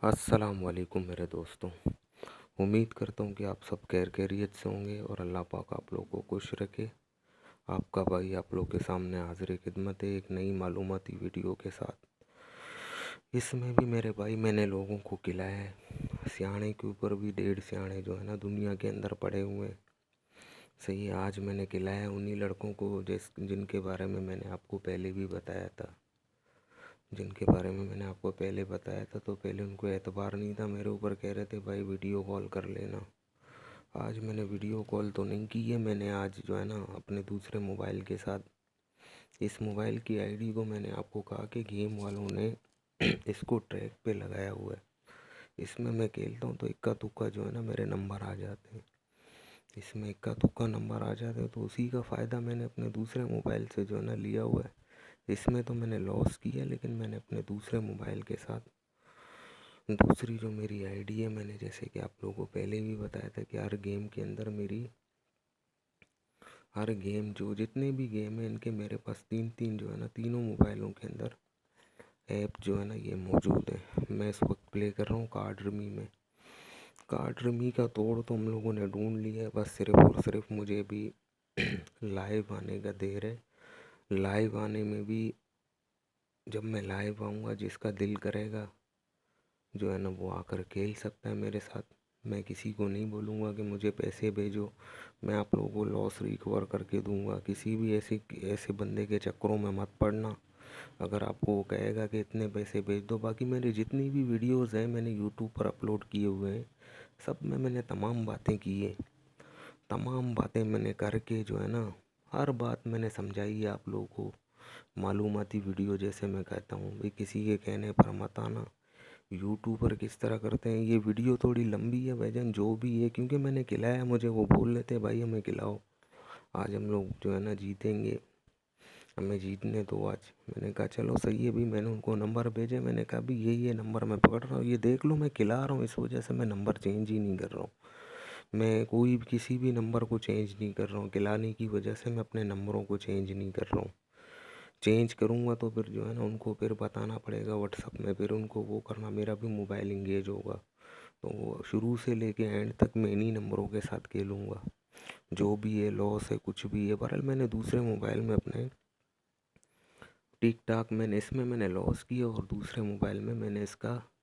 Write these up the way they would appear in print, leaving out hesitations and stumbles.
अस्सलाम वालेकुम मेरे दोस्तों। उम्मीद करता हूँ कि आप सब खैरियत से होंगे और अल्लाह पाक आप लोगों को खुश रखे। आपका भाई आप लोग के सामने हाज़िर खिदमत है एक नई मालूमाती वीडियो के साथ। इसमें भी मेरे भाई मैंने लोगों को खिलाया है। सियाने के ऊपर भी 1.5 सियाने जो है ना दुनिया के अंदर पड़े हुए हैं। सही है, आज मैंने खिलाया उन्हीं लड़कों को जिनके बारे में मैंने आपको पहले भी बताया था। जिनके बारे में मैंने आपको पहले बताया था, तो पहले उनको एतबार नहीं था मेरे ऊपर, कह रहे थे भाई वीडियो कॉल कर लेना। आज मैंने वीडियो कॉल तो नहीं की है, मैंने आज जो है ना अपने दूसरे मोबाइल के साथ इस मोबाइल की आईडी को मैंने आपको कहा कि गेम वालों ने इसको ट्रैक पे लगाया हुआ है। इसमें मैं खेलता हूँ तो इक्का तुक्का जो है ना मेरे नंबर आ जाते हैं। इसमें इक्का तुक्का नंबर आ जाते हैं, तो उसी का फ़ायदा मैंने अपने दूसरे मोबाइल से जो है ना लिया हुआ है। इसमें तो मैंने लॉस किया, लेकिन मैंने अपने दूसरे मोबाइल के साथ दूसरी जो मेरी आईडी है, मैंने जैसे कि आप लोगों को पहले भी बताया था कि हर गेम के अंदर हर गेम जो जितने भी गेम हैं इनके मेरे पास तीन तीन जो है ना तीनों मोबाइलों के अंदर ऐप जो है ना ये मौजूद है। मैं इस वक्त प्ले कर रहा हूँ कार्ड रमी में। कार्ड रमी का तोड़ तो हम लोगों ने ढूंढ लिया है, बस सिर्फ और सिर्फ मुझे भी लाइव आने का देर है। लाइव आने में भी जब मैं लाइव आऊँगा, जिसका दिल करेगा जो है ना वो आकर खेल सकता है मेरे साथ। मैं किसी को नहीं बोलूँगा कि मुझे पैसे भेजो, मैं आप लोगों को लॉस रिकवर करके दूँगा। किसी भी ऐसे ऐसे बंदे के चक्करों में मत पड़ना। अगर आपको वो कहेगा कि इतने पैसे भेज दो, बाकी मेरी जितनी भी वीडियोज़ हैं मैंने यूट्यूब पर अपलोड किए हुए हैं, सब में मैंने तमाम बातें की है। तमाम बातें मैंने करके जो है ना हर बात मैंने समझाई है आप लोगों को। मालूमाती वीडियो जैसे मैं कहता हूँ भाई, किसी के कहने पर मत आना। यूट्यूबर किस तरह करते हैं, ये वीडियो थोड़ी लंबी है भाईजान जो भी है, क्योंकि मैंने खिलाया, मुझे वो बोल लेते हैं भाई हमें खिलाओ, आज हम लोग जो है ना जीतेंगे, हमें जीतने दो आज। मैंने कहा चलो सही है भी, मैंने उनको नंबर भेजे, मैंने कहा भी ये नंबर मैं पकड़ रहा हूँ, ये देख लो मैं खिला रहा हूँ, इस वजह से मैं नंबर चेंज ही नहीं कर रहा हूँ। मैं कोई भी किसी भी नंबर को चेंज नहीं कर रहा हूँ, खिलाने की वजह से मैं अपने नंबरों को चेंज नहीं कर रहा हूँ। चेंज करूँगा तो फिर जो है ना उनको फिर बताना पड़ेगा व्हाट्सअप में, फिर उनको वो करना, मेरा भी मोबाइल इंगेज होगा। तो वो शुरू से लेके एंड तक मैं इन्हीं नंबरों के साथ खेलूँगा। जो भी है लॉस है कुछ भी है, बहरहाल मैंने दूसरे मोबाइल में अपने टिक टाक मैंने इसमें मैंने लॉस किया, और दूसरे मोबाइल में मैंने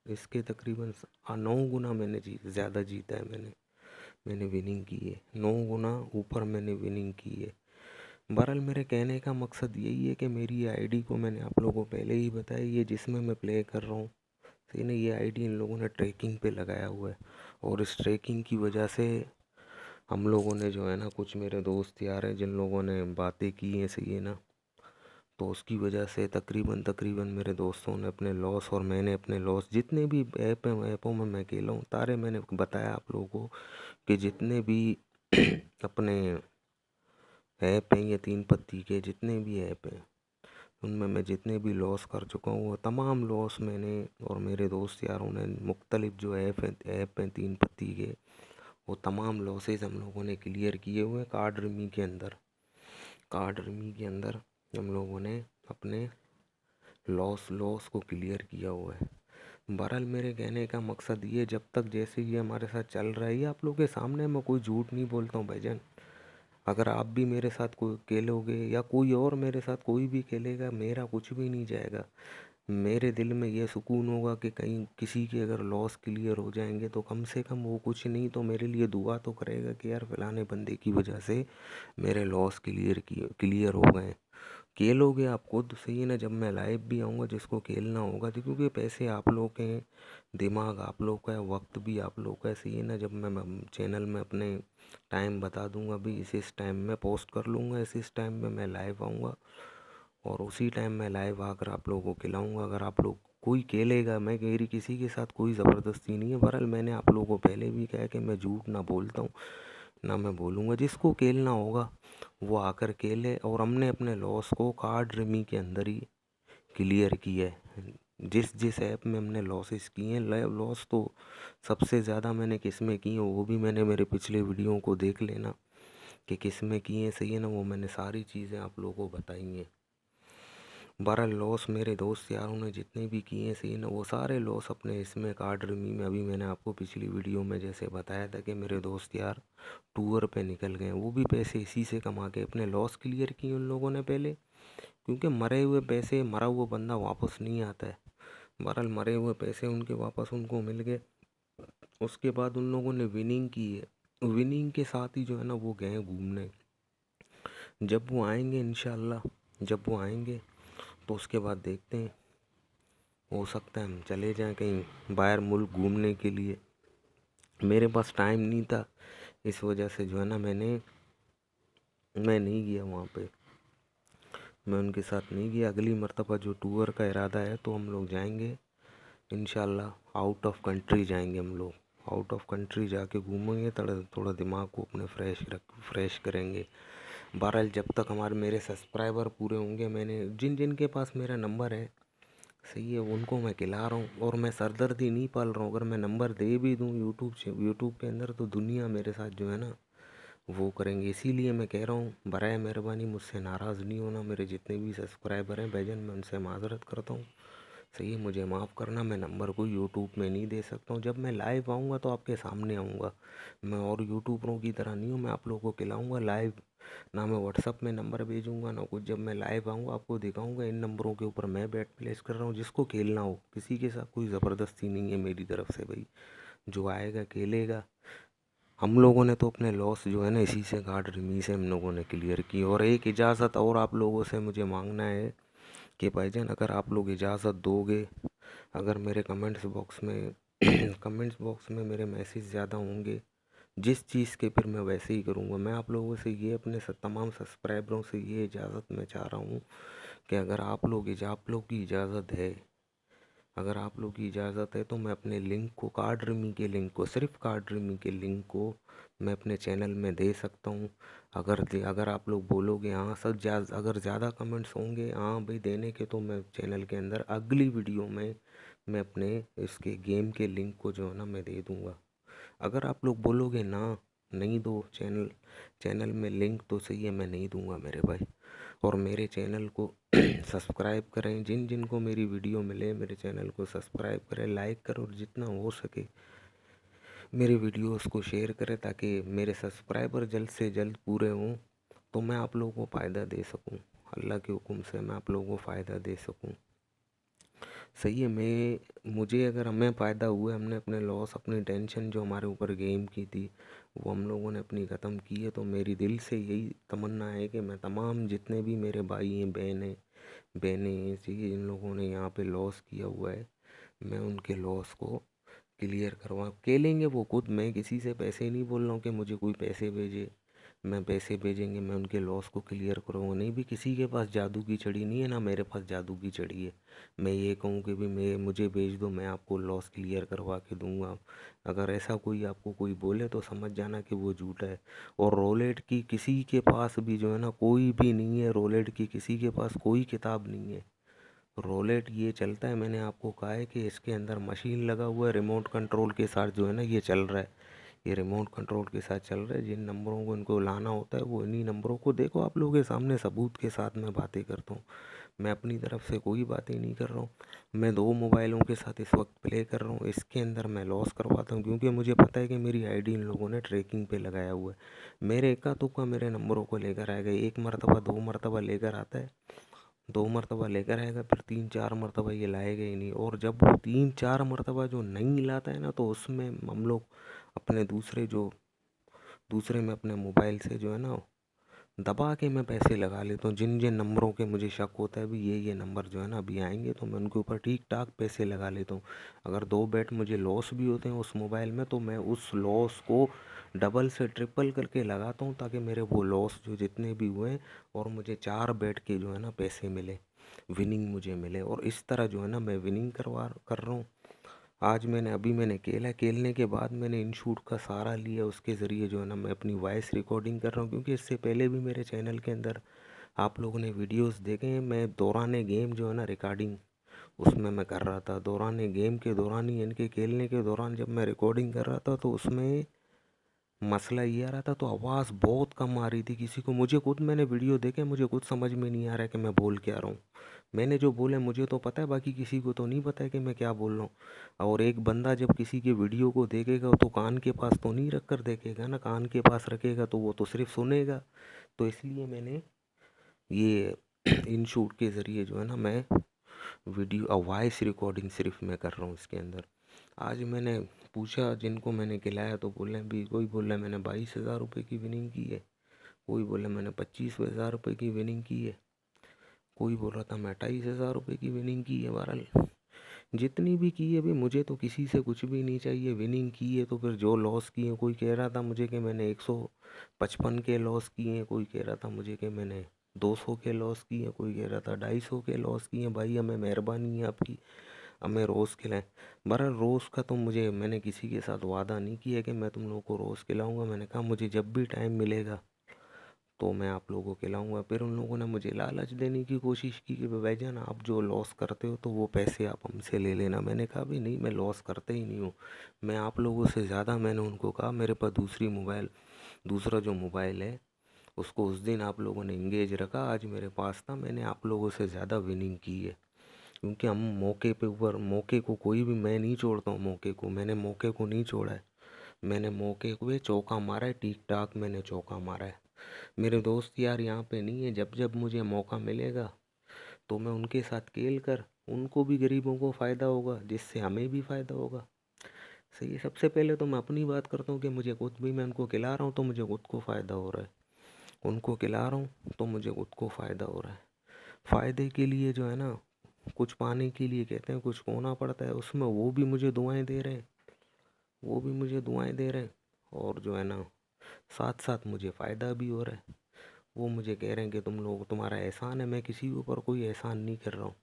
इसके तकरीबन 9 गुना मैंने ज़्यादा जीता है। मैंने विनिंग की है 9 गुना ऊपर मैंने विनिंग की है। बहरहाल मेरे कहने का मकसद यही है कि मेरी आईडी को मैंने आप लोगों को पहले ही बताया, ये जिसमें मैं प्ले कर रहा हूँ सही ना, ये आईडी इन लोगों ने ट्रैकिंग पे लगाया हुआ है। और इस ट्रैकिंग की वजह से हम लोगों ने जो है ना, कुछ मेरे दोस्त यार हैं जिन लोगों ने बातें की हैं सही है ना, तो उसकी वजह से तकरीबन तकरीबन मेरे दोस्तों ने अपने लॉस और मैंने अपने लॉस, जितने भी ऐपों में मैं खेला हूँ तारे मैंने बताया आप लोगों को कि जितने भी अपने ऐप हैं, ये 3 पत्ती के जितने भी ऐप हैं उनमें मैं जितने भी लॉस कर चुका हूँ वो तमाम लॉस मैंने और मेरे दोस्त यारों ने मुख्तलिफ जो ऐप हैं 3 पत्ती के, वो तमाम लॉसेस हम लोगों ने क्लियर किए हुए हैं कार्ड रमी के अंदर। कार्ड रमी के अंदर हम लोगों ने अपने लॉस को क्लियर किया हुआ है। बहरहाल मेरे कहने का मकसद ये, जब तक जैसे ये हमारे साथ चल रहा है, ये आप लोगों के सामने मैं कोई झूठ नहीं बोलता हूँ भाईजान। अगर आप भी मेरे साथ कोई खेलोगे या कोई और मेरे साथ कोई भी खेलेगा, मेरा कुछ भी नहीं जाएगा। मेरे दिल में ये सुकून होगा कि कहीं किसी के अगर लॉस क्लियर हो जाएंगे तो कम से कम वो कुछ नहीं तो मेरे लिए दुआ तो करेगा कि यार फलाने बंदे की वजह से मेरे लॉस क्लियर हो गए। खेलोगे आप खुद सही है ना, जब मैं लाइव भी आऊँगा जिसको खेलना होगा, तो क्योंकि पैसे आप लोग के हैं, दिमाग आप लोग का है, वक्त भी आप लोग का है सही है ना। जब मैं चैनल में अपने टाइम बता दूंगा भी इस टाइम में पोस्ट कर लूँगा, इस टाइम में मैं लाइव आऊँगा, और उसी टाइम मैं लाइव आकर आप लोगों को खिलाऊँगा। अगर आप लोग कोई खेलेगा, मैं मेरी किसी के साथ कोई ज़बरदस्ती नहीं है। बहरहाल मैंने आप लोगों को पहले भी कहा कि मैं झूठ ना बोलता हूँ ना मैं बोलूँगा। जिसको खेलना होगा वो आकर खेले, और हमने अपने लॉस को कार्ड रमी के अंदर ही क्लियर किया है। जिस जिस ऐप में हमने लॉसेस किए हैं, लॉस तो सबसे ज़्यादा मैंने किस में किए हैं वो भी मैंने मेरे पिछले वीडियो को देख लेना कि किस में किए हैं सही है ना, वो मैंने सारी चीज़ें आप लोगों को बताई हैं। बहरहाल लॉस मेरे दोस्त यारों ने जितने भी किए सीन वो सारे लॉस अपने इसमें कार्ड रमी में। अभी मैंने आपको पिछली वीडियो में जैसे बताया था कि मेरे दोस्त यार टूर पे निकल गए, वो भी पैसे इसी से कमा के अपने लॉस क्लियर किए उन लोगों ने पहले, क्योंकि मरे हुए पैसे, मरा हुआ बंदा वापस नहीं आता है। बहरहाल मरे हुए पैसे उनके वापस उनको मिल गए। उसके बाद उन लोगों ने विनिंग की है, विनिंग के साथ ही जो है ना वो गए घूमने। जब वो आएंगे इंशाल्लाह, जब वो आएंगे तो उसके बाद देखते हैं, हो सकता है हम चले जाएं कहीं बाहर मुल्क घूमने के लिए। मेरे पास टाइम नहीं था, इस वजह से जो है ना मैं नहीं गया वहाँ पे, मैं उनके साथ नहीं गया। अगली मर्तबा जो टूर का इरादा है तो हम लोग जाएंगे इंशाल्लाह, आउट ऑफ कंट्री जाएंगे हम लोग। आउट ऑफ कंट्री जाके घूमेंगे, थोड़ा थोड़ा दिमाग को अपने फ्रेश करेंगे। बहरहाल जब तक हमारे मेरे सब्सक्राइबर पूरे होंगे, मैंने जिन जिन के पास मेरा नंबर है सही है उनको मैं खिला रहा हूँ, और मैं सरदर्दी नहीं पाल रहा हूँ। अगर मैं नंबर दे भी दूँ यूट्यूब के अंदर तो दुनिया मेरे साथ जो है ना वो करेंगे। इसीलिए मैं कह रहा हूँ बराए मेहरबानी मुझसे नाराज़ नहीं होना। मेरे जितने भी सब्सक्राइबर हैं भाईजान, मैं उनसे माज़रत करता हूँ, सही है, मुझे माफ़ करना। मैं नंबर को यूट्यूब में नहीं दे सकता हूँ। जब मैं लाइव आऊँगा तो आपके सामने आऊँगा, मैं और यूट्यूबरों की तरह नहीं हूँ, मैं आप लोगों को खिलाऊँगा लाइव। ना मैं व्हाट्सअप में नंबर भेजूँगा ना कुछ। जब मैं लाइव आऊँगा आपको दिखाऊँगा इन नंबरों के ऊपर मैं बैट प्लेस कर रहा हूँ, जिसको खेलना हो। किसी के साथ कोई ज़बरदस्ती नहीं है मेरी तरफ से भाई, जो आएगा खेलेगा। हम लोगों ने तो अपने लॉस जो है ना इसी से गार्ड रिमी से हम लोगों ने क्लियर की। और एक इजाज़त और आप लोगों से मुझे मांगना है कि भाईजान अगर आप लोग इजाज़त दोगे, अगर मेरे कमेंट्स बॉक्स में कमेंट्स बॉक्स में मेरे मैसेज ज़्यादा होंगे जिस चीज़ के, फिर मैं वैसे ही करूँगा। मैं आप लोगों से ये अपने तमाम सब्सक्राइबरों से ये इजाज़त मैं चाह रहा हूँ कि अगर आप लोग की इजाज़त है, अगर आप लोग की इजाज़त है तो मैं अपने लिंक को, कार्ड रिमी के लिंक को, सिर्फ कार्ड रिमी के लिंक को मैं अपने चैनल में दे सकता हूँ। अगर आप लोग बोलोगे हाँ सर, अगर ज़्यादा कमेंट्स होंगे हाँ भाई देने के, तो मैं चैनल के अंदर अगली वीडियो में मैं अपने इसके गेम के लिंक को जो है ना मैं दे दूँगा। अगर आप लोग बोलोगे ना नहीं दो चैनल में लिंक, तो सही है मैं नहीं दूंगा मेरे भाई। और मेरे चैनल को सब्सक्राइब करें, जिन जिन को मेरी वीडियो मिले मेरे चैनल को सब्सक्राइब करें, लाइक करें, और जितना हो सके मेरे वीडियोस को शेयर करें, ताकि मेरे सब्सक्राइबर जल्द से जल्द पूरे हों, तो मैं आप लोगों को फ़ायदा दे सकूं। अल्लाह के हुक्म से मैं आप लोगों को फ़ायदा दे सकूं, सही है। मुझे अगर हमें फ़ायदा हुआ, हमने अपने लॉस, अपनी टेंशन जो हमारे ऊपर गेम की थी वो हम लोगों ने अपनी ख़त्म की है, तो मेरी दिल से यही तमन्ना है कि मैं तमाम जितने भी मेरे भाई हैं, बहनें हैं, जी जिन लोगों ने यहाँ पे लॉस किया हुआ है, मैं उनके लॉस को क्लियर करवा के लेंगे वो खुद। मैं किसी से पैसे नहीं बोल रहा हूँ कि मुझे कोई पैसे भेजे, मैं पैसे भेजेंगे मैं उनके लॉस को क्लियर करूँगा। नहीं भी किसी के पास जादू की छड़ी नहीं है, ना मेरे पास जादू की छड़ी है। मैं ये कहूँ कि भी मैं मुझे भेज दो, मैं आपको लॉस क्लियर करवा के दूंगा। अगर ऐसा कोई आपको कोई बोले तो समझ जाना कि वो झूठा है। और रोलेट की किसी के पास भी जो है ना कोई भी नहीं है, रोलेट की किसी के पास कोई किताब नहीं है। रोलेट ये चलता है, मैंने आपको कहा है कि इसके अंदर मशीन लगा हुआ है, रिमोट कंट्रोल के साथ जो है ना ये चल रहा है, ये रिमोट कंट्रोल के साथ चल रहा है। जिन नंबरों को इनको लाना होता है वो इन्हीं नंबरों को, देखो आप लोगों के सामने सबूत के साथ मैं बातें करता हूँ, मैं अपनी तरफ से कोई बातें नहीं कर रहा हूँ। मैं 2 मोबाइलों के साथ इस वक्त प्ले कर रहा हूँ, इसके अंदर मैं लॉस करवाता हूँ, क्योंकि मुझे पता है कि मेरी आईडी इन लोगों ने ट्रैकिंग पे लगाया हुआ है। मेरे इक्का तुक्का मेरे नंबरों को लेकर आएगा, एक मरतबा 2 मरतबा लेकर आता है, 2 मरतबा लेकर आएगा, फिर 3-4 मरतबा ये लाएगा ही नहीं। और जब वो 3-4 मरतबा जो नहीं लाता है ना, तो उसमें हम लोग अपने दूसरे में अपने मोबाइल से जो है ना दबा के मैं पैसे लगा लेता हूँ। जिन जिन नंबरों के मुझे शक होता है भी ये नंबर जो है ना अभी आएंगे, तो मैं उनके ऊपर ठीक ठाक पैसे लगा लेता हूँ। अगर 2 बेट मुझे लॉस भी होते हैं उस मोबाइल में, तो मैं उस लॉस को डबल से ट्रिपल करके लगाता हूँ, ताकि मेरे वो लॉस जो जितने भी हुए और मुझे 4 बेट के जो है ना पैसे मिले, विनिंग मुझे मिले। और इस तरह जो है ना मैं विनिंग कर रहा हूँ। आज मैंने खेलने के बाद मैंने इनशूट का सहारा लिया, उसके ज़रिए जो है ना मैं अपनी वॉइस रिकॉर्डिंग कर रहा हूँ। क्योंकि इससे पहले भी मेरे चैनल के अंदर आप लोगों ने वीडियोस देखे हैं, मैं दौरान गेम जो है ना रिकॉर्डिंग उसमें मैं कर रहा था। दौरान गेम के दौरान ही, इनके खेलने के दौरान जब मैं रिकॉर्डिंग कर रहा था, तो उसमें मसला ये आ रहा था, तो आवाज़ बहुत कम आ रही थी किसी को। मुझे खुद, मैंने वीडियो देखे, मुझे खुद समझ में नहीं आ रहा है कि मैं बोल क्या रहा हूँ। मैंने जो बोला मुझे तो पता है, बाकी किसी को तो नहीं पता है कि मैं क्या बोल रहा हूँ। और एक बंदा जब किसी के वीडियो को देखेगा तो कान के पास तो नहीं रख कर देखेगा ना, कान के पास रखेगा तो वो तो सिर्फ सुनेगा। तो इसलिए मैंने ये इन शूट के ज़रिए जो है ना, मैं वीडियो वॉइस रिकॉर्डिंग सिर्फ मैं कर रहा हूँ इसके अंदर। आज मैंने पूछा जिनको मैंने खिलाया तो बोल रहे हैं भी, कोई बोल रहा है मैंने 22,000 रुपये की विनिंग की है, कोई बोल रहा है मैंने 25,000 रुपये की विनिंग की है, कोई बोल रहा था मैं 28,000 रुपये की विनिंग की है। बहरहाल जितनी भी की है भी, मुझे तो किसी से कुछ भी नहीं चाहिए। विनिंग की है तो फिर जो लॉस किए हैं, कोई कह रहा था मुझे कि मैंने 155 के लॉस किए हैं, कोई कह रहा था मुझे कि मैंने 200 के लॉस किए हैं, कोई कह रहा था 250 के लॉस किए हैं। भाई हमें मेहरबानी है आपकी, हमें रोज़ खिलाएं। बहरहाल रोज़ का तो मैंने किसी के साथ वादा नहीं किया कि मैं तुम लोगों को रोज़ खिलाऊंगा। मैंने कहा मुझे जब भी टाइम मिलेगा तो मैं आप लोगों को खिलाऊंगा। फिर उन लोगों ने मुझे लालच देने की कोशिश की कि भाईजान आप जो लॉस करते हो तो वो पैसे आप हमसे ले लेना। मैंने कहा भी नहीं, मैं लॉस करते ही नहीं हूँ। मैं आप लोगों से ज़्यादा, मैंने उनको कहा मेरे पास दूसरा जो मोबाइल है उसको उस दिन आप लोगों ने इंगेज रखा, आज मेरे पास था, मैंने आप लोगों से ज़्यादा विनिंग की है। क्योंकि हम मौके पे ऊपर, मौके को कोई भी, मैं नहीं छोड़ता हूँ मौके को, मैंने मौके को नहीं छोड़ा है। मैंने मौके को चौका मारा है, ठीक ठाक मैंने चौका मारा है। मेरे दोस्त यार यहाँ पे नहीं है, जब जब मुझे मौका मिलेगा तो मैं उनके साथ खेल कर, उनको भी, गरीबों को फ़ायदा होगा जिससे हमें भी फ़ायदा होगा। सही है। सबसे पहले तो मैं अपनी बात करता हूँ कि मुझे खुद भी, मैं उनको खिला रहा हूँ तो मुझे खुद को फ़ायदा हो रहा है, उनको खिला रहा हूँ तो मुझे खुद को फ़ायदा हो रहा है। फ़ायदे के लिए जो है ना, कुछ पाने के लिए कहते हैं कुछ खोना पड़ता है, उसमें वो भी मुझे दुआएं दे रहे हैं, वो भी मुझे दुआएं दे रहे हैं। और जो है ना, साथ साथ मुझे फ़ायदा भी हो रहा है। वो मुझे कह रहे हैं कि तुम लोग, तुम्हारा एहसान है। मैं किसी के ऊपर कोई एहसान नहीं कर रहा हूँ,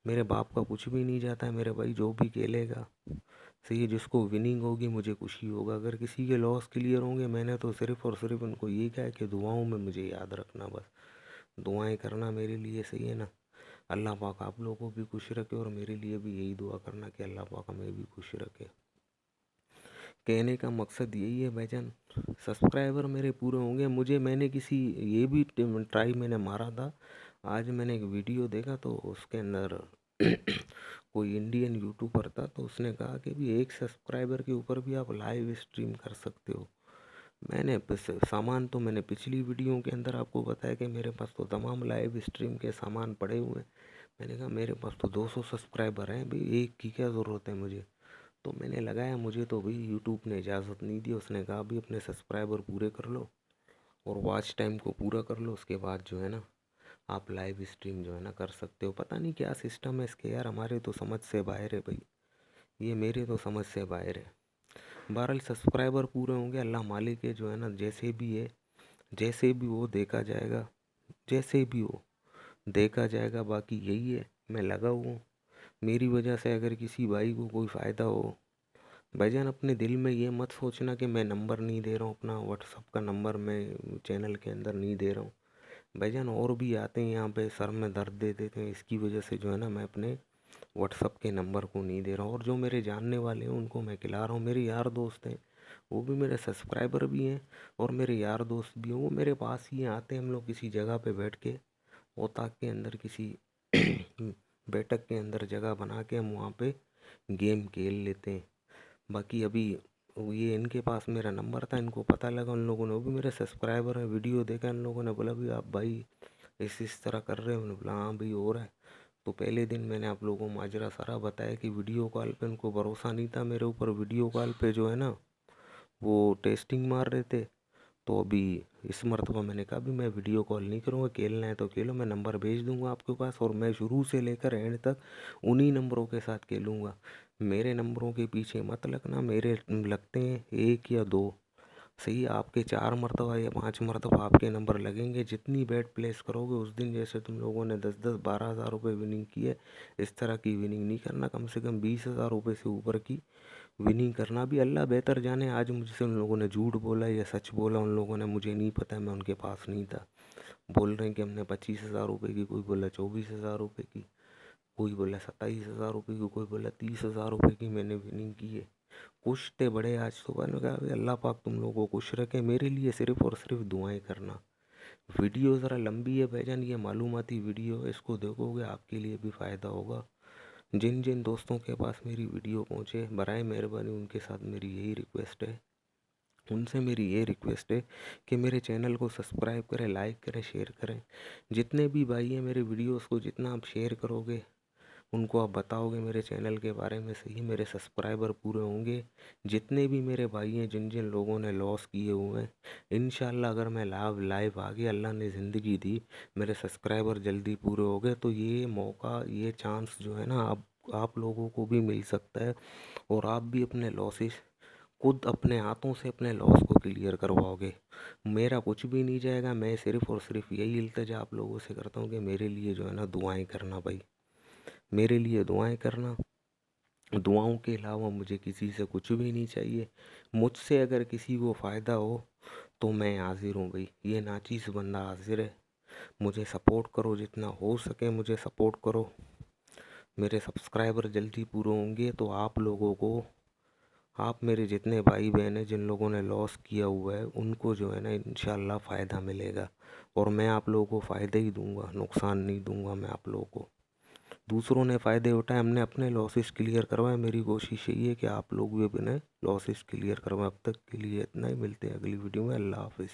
मेरे बाप का कुछ भी नहीं जाता है। मेरे भाई जो भी खेलेगा सही है, जिसको विनिंग होगी मुझे खुशी होगा, अगर किसी के लॉस क्लियर होंगे, मैंने तो सिर्फ और सिर्फ उनको ये कहा है कि दुआओं में मुझे याद रखना, बस दुआएं करना मेरे लिए। सही है ना। अल्लाह पाक आप लोगों को भी खुश रखे और मेरे लिए भी यही दुआ करना कि अल्लाह पाक हमें भी खुश रखे। कहने का मकसद यही है भाईजान, सब्सक्राइबर मेरे पूरे होंगे। मैंने किसी, ये भी ट्राई मैंने मारा था। आज मैंने एक वीडियो देखा तो उसके अंदर कोई इंडियन यूट्यूबर था, तो उसने कहा कि भी 1 सब्सक्राइबर के ऊपर भी आप लाइव स्ट्रीम कर सकते हो। मैंने बस सामान तो मैंने पिछली वीडियो के अंदर आपको बताया कि मेरे पास तो तमाम लाइव स्ट्रीम के सामान पड़े हुए हैं। मैंने कहा मेरे पास तो 200 सब्सक्राइबर हैं भाई, एक की क्या ज़रूरत है मुझे। तो मैंने लगाया, मुझे तो भाई यूट्यूब ने इजाज़त नहीं दी। उसने कहा भी अपने सब्सक्राइबर पूरे कर लो और वॉच टाइम को पूरा कर लो, उसके बाद जो है ना आप लाइव स्ट्रीम जो है ना कर सकते हो। पता नहीं क्या सिस्टम है इसके यार, हमारे तो समझ से बाहर है भाई, ये मेरे तो समझ से बाहर है। 12 सब्सक्राइबर पूरे होंगे, अल्लाह मालिक है जो है ना, जैसे भी है, जैसे भी वो देखा जाएगा, जैसे भी हो देखा जाएगा। बाकी यही है, मैं लगा हुआ हूँ। मेरी वजह से अगर किसी भाई को कोई फ़ायदा हो, भाईजान अपने दिल में ये मत सोचना कि मैं नंबर नहीं दे रहा हूँ, अपना व्हाट्सअप का नंबर मैं चैनल के अंदर नहीं दे रहा हूँ। भाईजान और भी आते हैं यहाँ पे, सर में दर्द दे देते हैं, इसकी वजह से जो है ना मैं अपने व्हाट्सअप के नंबर को नहीं दे रहा हूँ। और जो मेरे जानने वाले हैं उनको मैं खिला रहा हूँ, मेरे यार दोस्त हैं, वो भी मेरे सब्सक्राइबर भी हैं और मेरे यार दोस्त भी हैं। वो मेरे पास ही आते हैं, हम लोग किसी जगह पे बैठ के, ओताक के अंदर किसी बैठक के अंदर जगह बना के हम वहाँ पे गेम खेल लेते हैं। बाकी अभी ये इनके पास मेरा नंबर था, इनको पता लगा, उन लोगों ने, वो भी मेरे सब्सक्राइबर हैं, वीडियो देखा, इन लोगों ने बोला भी आप भाई इस तरह कर रहे हो। मैंने बोला हाँ भाई हो रहा है। तो पहले दिन मैंने आप लोगों को माजरा सारा बताया कि वीडियो कॉल पे उनको भरोसा नहीं था मेरे ऊपर, वीडियो कॉल पे जो है ना वो टेस्टिंग मार रहे थे। तो अभी इस मरतबा मैंने कहा भी मैं वीडियो कॉल नहीं करूँगा, खेलना है तो खेलो, मैं नंबर भेज दूंगा आपके पास और मैं शुरू से लेकर एंड तक उन्हीं नंबरों के साथ खेलूँगा। मेरे नंबरों के पीछे मत लगना, मेरे लगते हैं 1 या 2, सही। आपके 4 मरतबा या 5 मरतबा आपके नंबर लगेंगे। जितनी बेट प्लेस करोगे उस दिन, जैसे तुम लोगों ने 10-10 12 हज़ार रुपये विनिंग की है, इस तरह की विनिंग नहीं करना। कम से कम 20 हज़ार रुपये से ऊपर की विनिंग करना। भी अल्लाह बेहतर जाने आज मुझसे उन लोगों ने झूठ बोला या सच बोला, उन लोगों ने, मुझे नहीं पता, मैं उनके पास नहीं था। बोल रहे हैं कि हमने 25 हज़ार रुपये की, कोई बोला 24 हज़ार रुपये की, कोई बोला 27 हज़ार रुपये की, कोई बोला 30 हज़ार रुपये की मैंने विनिंग की है। खुश थे बड़े आज सुबह। ने कहा "अबे अल्लाह पाक तुम लोगों को खुश रखे, मेरे लिए सिर्फ और सिर्फ दुआएं करना, वीडियो ज़रा लंबी है भाईजान, ये मालूमाती वीडियो है, इसको देखोगे आपके लिए भी फ़ायदा होगा। जिन जिन दोस्तों के पास मेरी वीडियो पहुँचे, बराए मेहरबानी उनके साथ मेरी यही रिक्वेस्ट है, उनसे मेरी ये रिक्वेस्ट है कि मेरे चैनल को सब्सक्राइब करें, लाइक करें, शेयर करें। जितने भी भाई हैं मेरे वीडियोस को जितना आप शेयर करोगे, उनको आप बताओगे मेरे चैनल के बारे में, सही मेरे सब्सक्राइबर पूरे होंगे। जितने भी मेरे भाई हैं, जिन जिन लोगों ने लॉस किए हुए हैं, इंशाल्लाह अगर मैं लाइव आ गया, अल्लाह ने ज़िंदगी दी, मेरे सब्सक्राइबर जल्दी पूरे हो गए, तो ये मौका, ये चांस जो है ना, आप लोगों को भी मिल सकता है और आप भी अपने लॉसेस खुद अपने हाथों से अपने लॉस को क्लियर करवाओगे। मेरा कुछ भी नहीं जाएगा, मैं सिर्फ़ और सिर्फ यही इल्तिजा आप लोगों से करता हूँ कि मेरे लिए जो है ना दुआएं करना भाई, मेरे लिए दुआएं करना। दुआओं के अलावा मुझे किसी से कुछ भी नहीं चाहिए। मुझसे अगर किसी को फ़ायदा हो तो मैं हाजिर हूँ भाई, ये नाचीज़ बंदा हाजिर है। मुझे सपोर्ट करो, जितना हो सके मुझे सपोर्ट करो। मेरे सब्सक्राइबर जल्दी पूरे होंगे तो आप लोगों को, आप मेरे जितने भाई बहन हैं जिन लोगों ने लॉस किया हुआ है, उनको जो है ना इंशाल्लाह फ़ायदा मिलेगा। और मैं आप लोगों को फ़ायदे ही दूंगा, नुकसान नहीं दूंगा मैं आप लोगों को। दूसरों ने फ़ायदे उठाए, हमने अपने लॉसेस क्लियर करवाए। मेरी कोशिश यही है कि आप लोग भी अपने लॉसेस क्लियर करवाएं। अब तक के लिए इतना ही, मिलते हैं अगली वीडियो में। अल्लाह हाफिज़।